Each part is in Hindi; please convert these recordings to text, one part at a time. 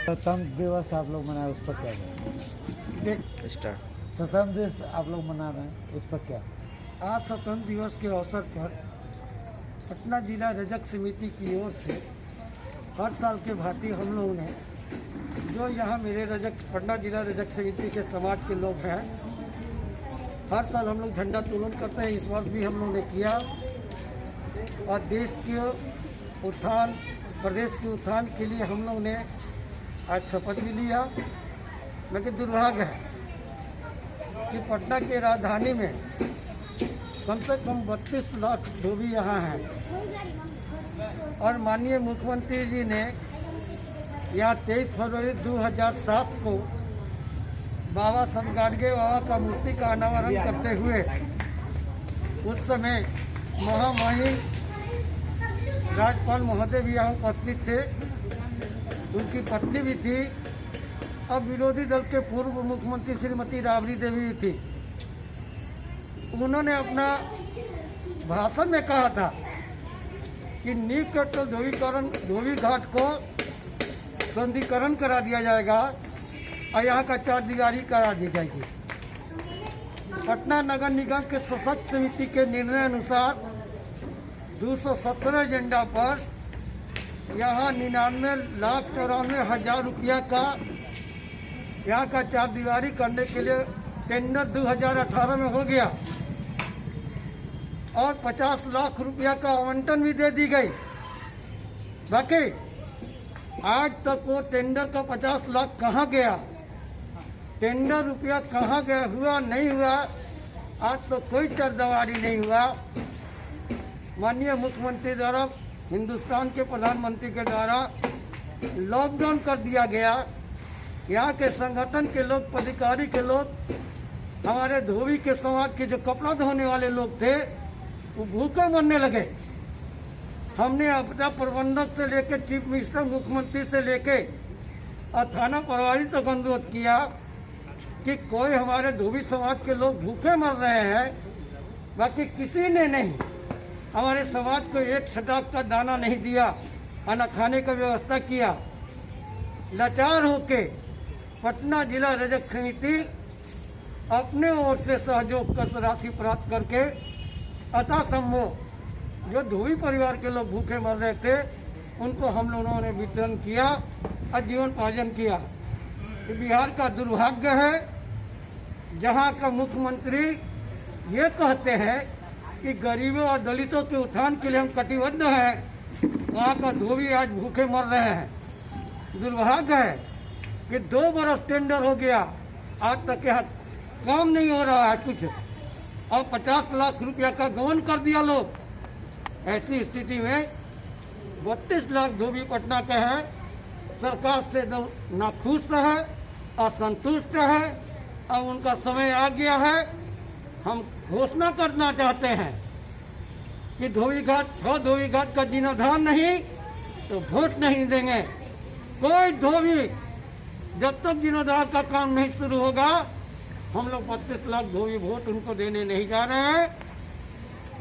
स्वतंत्र दिवस आप लोग मनाए, उस पर क्या है? स्वतंत्र दिवस आप लोग मना रहे हैं, उस पर क्या? आज स्वतंत्र दिवस के अवसर पर पटना जिला रजक समिति की ओर से हर साल के भांति हम लोगों ने जो यहाँ मेरे रजक पटना जिला रजक समिति के समाज के लोग हैं, हर साल हम लोग झंडा तोलन करते हैं। इस वर्ष भी हम लोगों ने किया और देश के उत्थान, प्रदेश के उत्थान के लिए हम लोगों ने आज शपथ भी लिया। लेकिन दुर्भाग्य है कि पटना के राजधानी में कम से कम 32 लाख धोबी यहाँ हैं और माननीय मुख्यमंत्री जी ने यहाँ 23 फरवरी 2007 को बाबा संत गाडगे बाबा का मूर्ति का अनावरण करते हुए उस समय महामहिम राज्यपाल महोदय भी यहाँ उपस्थित थे, उनकी पत्नी भी थी, अब विरोधी दल के पूर्व मुख्यमंत्री श्रीमती राबड़ी देवी भी थी। उन्होंने अपना भाषण में कहा था कि नींव के तो धोबी घाट को सौंदर्यीकरण करा दिया जाएगा और यहाँ का चार दीवारी करा दी जाएगी। पटना नगर निगम के सशक्त समिति के निर्णय अनुसार 217 एजेंडा पर यहाँ 99,94,000 रुपया का यहाँ का चार दीवारी करने के लिए टेंडर 2018 में हो गया और 50 लाख रुपया का आवंटन भी दे दी गई। बाकी आज तक वो टेंडर का 50 लाख कहाँ गया, टेंडर रुपया कहाँ गया, हुआ नहीं हुआ, आज तो कोई चारदीवारी नहीं हुआ। माननीय मुख्यमंत्री द्वारा, हिंदुस्तान के प्रधानमंत्री के द्वारा लॉकडाउन कर दिया गया। यहाँ के संगठन के लोग, पदाधिकारी के लोग, हमारे धोबी के समाज के जो कपड़ा धोने वाले लोग थे वो भूखे मरने लगे। हमने आपदा प्रबंधक से लेकर चीफ मिनिस्टर, मुख्यमंत्री से लेके और थाना प्रभारी तक अनुरोध किया कि कोई हमारे धोबी समाज के लोग भूखे मर रहे हैं, बाकी किसी ने नहीं हमारे समाज को एक छटाक का दाना नहीं दिया, खाना खाने का व्यवस्था किया। लाचार होके पटना जिला रजक समिति अपने ओर से सहयोग कर राशि प्राप्त करके अथासंभव जो धोबी परिवार के लोग भूखे मर रहे थे उनको हम लोगों ने वितरण किया और जीवन पार्जन किया। बिहार का दुर्भाग्य है जहां का मुख्यमंत्री ये कहते हैं कि गरीबों और दलितों के उत्थान के लिए हम कटिबद्ध हैं, वहाँ का धोबी आज भूखे मर रहे हैं। दुर्भाग्य है कि 2 बरस टेंडर हो गया, आज तक यहाँ काम नहीं हो रहा है कुछ, और 50 लाख रुपया का गबन कर दिया लोग। ऐसी स्थिति में 32 लाख धोबी पटना के हैं, सरकार से नाखुश है, असंतुष्ट है और उनका समय आ गया है। हम घोषणा करना चाहते हैं कि धोबी घाट का जीर्णोद्धार नहीं तो वोट नहीं देंगे। कोई धोबी जब तक जीर्णोद्धार का काम नहीं शुरू होगा, हम लोग 32 लाख धोबी वोट उनको देने नहीं जा रहे हैं।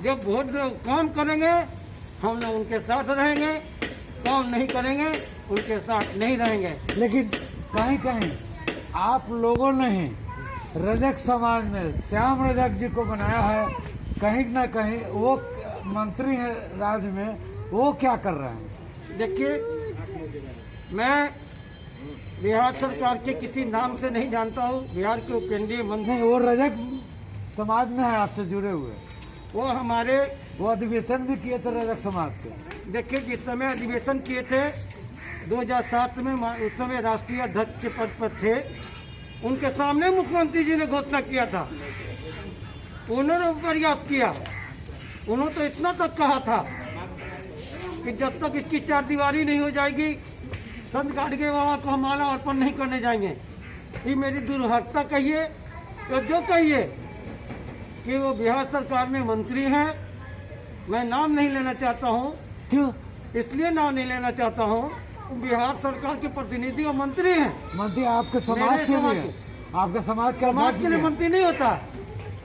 जब वोट काम करेंगे हम लोग उनके साथ रहेंगे, काम नहीं करेंगे उनके साथ नहीं रहेंगे। लेकिन कहीं कहीं आप लोगों ने ही रजक समाज ने श्याम रजक जी को बनाया है, कहीं ना कहीं वो मंत्री है राज्य में, वो क्या कर रहे हैं? देखिए, मैं बिहार सरकार के किसी नाम से नहीं जानता हूँ। बिहार के केंद्रीय मंत्री, वो रजक समाज में है, आपसे जुड़े हुए, वो अधिवेशन भी किए थे रजक समाज के। देखिए, जिस समय अधिवेशन किए थे 2007 में, उस समय राष्ट्रीय अध्यक्ष के पद पर थे, उनके सामने मुख्यमंत्री जी ने घोषणा किया था, उन्होंने प्रयास किया। उन्होंने तो इतना तक कहा था कि जब तक इसकी चार दीवारी नहीं हो जाएगी संत गाडगे बाबा को हम माला अर्पण नहीं करने जाएंगे। ये मेरी दुर्भाग्यता कहिए तो जो कहिए कि वो बिहार सरकार में मंत्री हैं, मैं नाम नहीं लेना चाहता हूँ। क्यों? इसलिए नाम नहीं लेना चाहता हूँ, बिहार सरकार के प्रतिनिधि और मंत्री हैं। मंत्री आपके समाज के लिए, आपके समाज के लिए मंत्री नहीं होता,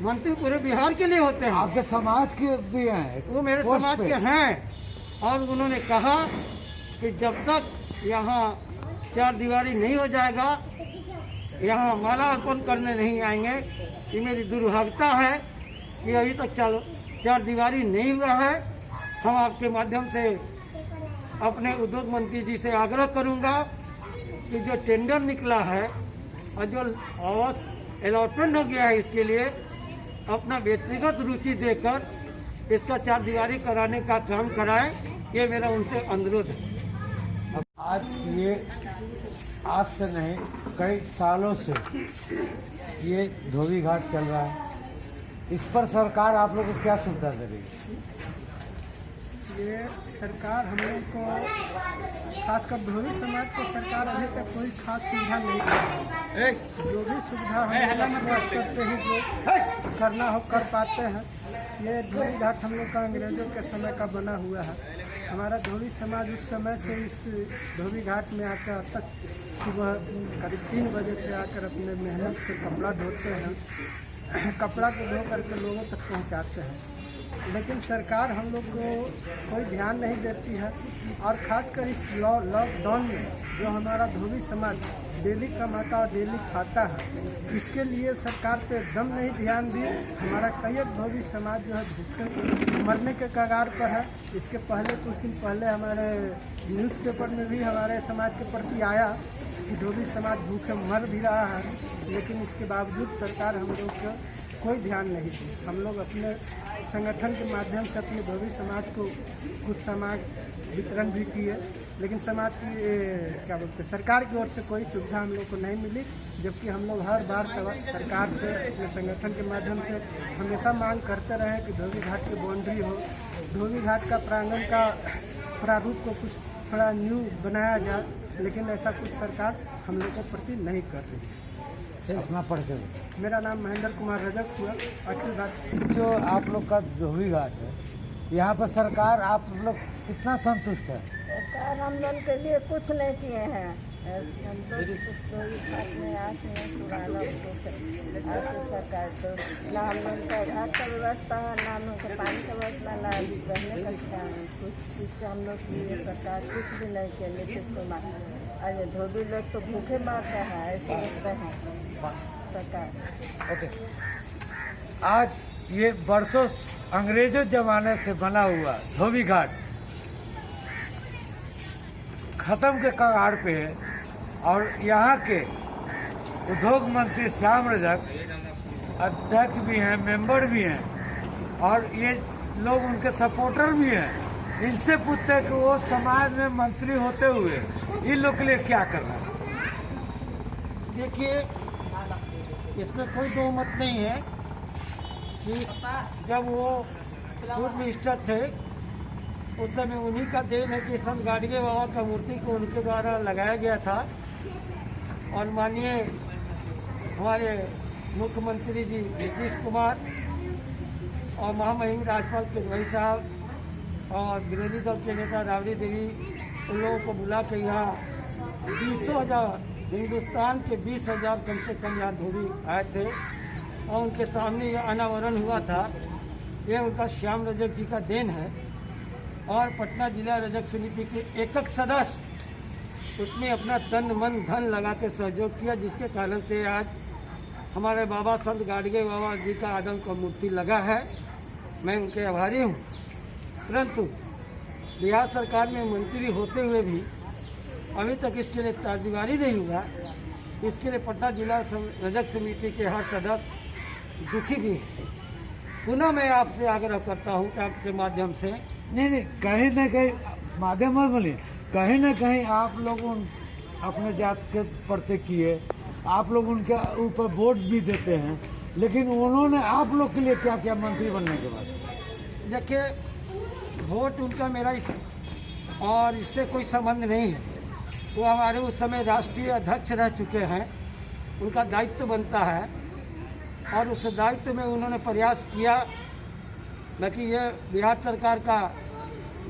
मंत्री पूरे बिहार के लिए होते हैं। आपके समाज के भी हैं, वो मेरे समाज के हैं। और उन्होंने कहा कि जब तक यहाँ चार दीवारी नहीं हो जाएगा, यहाँ माला अर्पण करने नहीं आएंगे। ये मेरी दुर्भाग्यता है कि अभी तक चार दीवारी नहीं हुआ है। हम आपके माध्यम से अपने उद्योग मंत्री जी से आग्रह करूंगा कि जो टेंडर निकला है और जो आवास अलॉटमेंट हो गया है, इसके लिए अपना व्यक्तिगत रुचि देकर इसका चार दीवारी कराने का काम कराएं। ये मेरा उनसे अनुरोध है। आज से नहीं, कई सालों से ये धोबी घाट चल रहा है। इस पर सरकार आप लोग को क्या सुविधा दे रही है? ये सरकार हम लोग को, खासकर धोबी समाज को सरकार अभी तक कोई खास सुविधा नहीं कर रही है। जो भी सुविधा हम स्तर से ही जो करना हो कर पाते हैं। ये धोबी घाट हम लोग का अंग्रेजों के समय का बना हुआ है। हमारा धोबी समाज उस समय से इस धोबी घाट में आकर अब तक सुबह करीब 3 बजे से आकर अपने मेहनत से कपड़ा धोते हैं। कपड़ा को धो करके लोगों तक पहुंचाते हैं, लेकिन सरकार हम लोग को कोई ध्यान नहीं देती है। और खासकर इस लॉकडाउन में जो हमारा धोबी समाज डेली कमाता और डेली खाता है, इसके लिए सरकार पे एकदम नहीं ध्यान दी। हमारा कई धोबी समाज जो है भूखे मरने के कगार पर है। इसके पहले कुछ दिन पहले हमारे न्यूज़पेपर में भी हमारे समाज के प्रति आया कि धोबी समाज भूखे मर भी रहा है, लेकिन इसके बावजूद सरकार हम लोग को कोई ध्यान नहीं दी। हम लोग अपने संगठन के माध्यम से अपने धोबी समाज को कुछ सामान वितरण भी किए, लेकिन समाज की क्या बोलते हैं, सरकार की ओर से कोई सुविधा हम लोग को नहीं मिली। जबकि हम लोग हर बार सरकार से अपने संगठन के माध्यम से हमेशा मांग करते रहे कि धोबी घाट की बाउंड्री हो, धोबी घाट का प्रांगण का प्रारूप को कुछ थोड़ा न्यू बनाया जाए, लेकिन ऐसा कुछ सरकार हम लोग को प्रति नहीं कर रही है। अपना पढ़ के मेरा नाम महेंद्र कुमार रजक हुआ। अखिल भारत जो आप लोग का धोबी घाट है, यहाँ पर सरकार आप लोग कितना संतुष्ट है? सरकार हम लोग के लिए कुछ नहीं किए हैं। हम लोग धोबी घाट में आके पुराना आके सरकार तो ना हम लोग का घाट का व्यवस्था है, ना हम लोग का पानी का व्यवस्था, ना रहने का स्थान। कुछ हम लोग के लिए सरकार कुछ भी नहीं किया। नीतीश कुमार अरे धोबी लोग तो भूखे मार रहे हैं, ऐसे लगते हैं सरकार। ओके, आज ये बरसों अंग्रेजों जमाने से बना हुआ धोबी घाट खत्म के कगार पे है, और यहाँ के उद्योग मंत्री श्याम रजक अध्यक्ष भी हैं, मेंबर भी हैं, और ये लोग उनके सपोर्टर भी हैं। इनसे पूछते हैं कि वो समाज में मंत्री होते हुए इन लोग के लिए क्या करना है? देखिए, इसमें कोई दो मत नहीं है कि जब वो फूड मिनिस्टर थे उस समय उन्हीं का देन है कि संत गाडगे बाबा का मूर्ति को उनके द्वारा लगाया गया था। और माननीय हमारे मुख्यमंत्री जी नीतीश कुमार और महामहिम राज्यपाल केजरीवाल साहब और विरोधी दल के नेता राबड़ी देवी उन लोगों को बुला के यहाँ 20,000 हिंदुस्तान के 20,000 कम से कम यहाँ धोबी आए थे और उनके सामने यह अनावरण हुआ था। ये उनका श्याम रजक जी का देन है। और पटना जिला रजक समिति के एक सदस्य उसमें अपना तन मन धन लगा के सहयोग किया, जिसके कारण से आज हमारे बाबा संत गाडगे बाबा जी का आदम का मूर्ति लगा है। मैं उनके आभारी हूँ। परंतु बिहार सरकार में मंत्री होते हुए भी अभी तक इसके लिए चार दीवारी नहीं हुआ। इसके लिए पटना जिला रजक समिति के हर सदस्य दुखी भी हैं। पुनः मैं आपसे आग्रह करता हूं कि आपके माध्यम से नहीं, कहीं न कहीं माध्यम मत बोलिए, कहीं न कहीं आप लोग अपने जात के प्रति किए, आप लोग उनके ऊपर वोट भी देते हैं, लेकिन उन्होंने आप लोग के लिए क्या किया मंत्री बनने के बाद? देखिए, वोट उनका मेरा और इससे कोई संबंध नहीं है। वो हमारे उस समय राष्ट्रीय अध्यक्ष रह चुके हैं, उनका दायित्व बनता है और उस दायित्व में उन्होंने प्रयास किया। बाकी ये बिहार सरकार का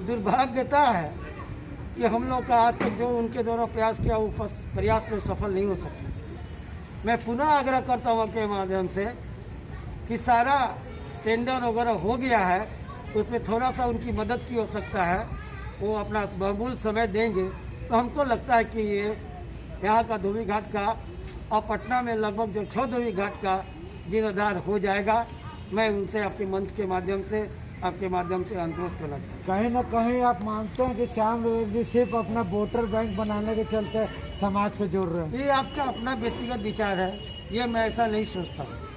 दुर्भाग्यता है कि हम लोग का आज तक जो उनके द्वारा प्रयास किया वो प्रयास में सफल नहीं हो सके। मैं पुनः आग्रह करता हूँ आपके माध्यम से कि सारा टेंडर वगैरह हो गया है, उसमें थोड़ा सा उनकी मदद की हो सकता है। वो अपना बहुमूल्य समय देंगे तो हमको लगता है कि ये यहाँ का धोबी घाट का और पटना में लगभग जो 6 धोबी घाट का जीर्णोद्धार हो जाएगा, मैं उनसे आपके मंच के माध्यम से आपके माध्यम से अनुरोध करना चाहता हूँ। कहीं न कहीं आप मानते हैं कि श्याम रजक जी सिर्फ अपना वोटर बैंक बनाने के चलते समाज को जोड़ रहे हैं? ये आपका अपना व्यक्तिगत विचार है, ये मैं ऐसा नहीं सोचता हूँ।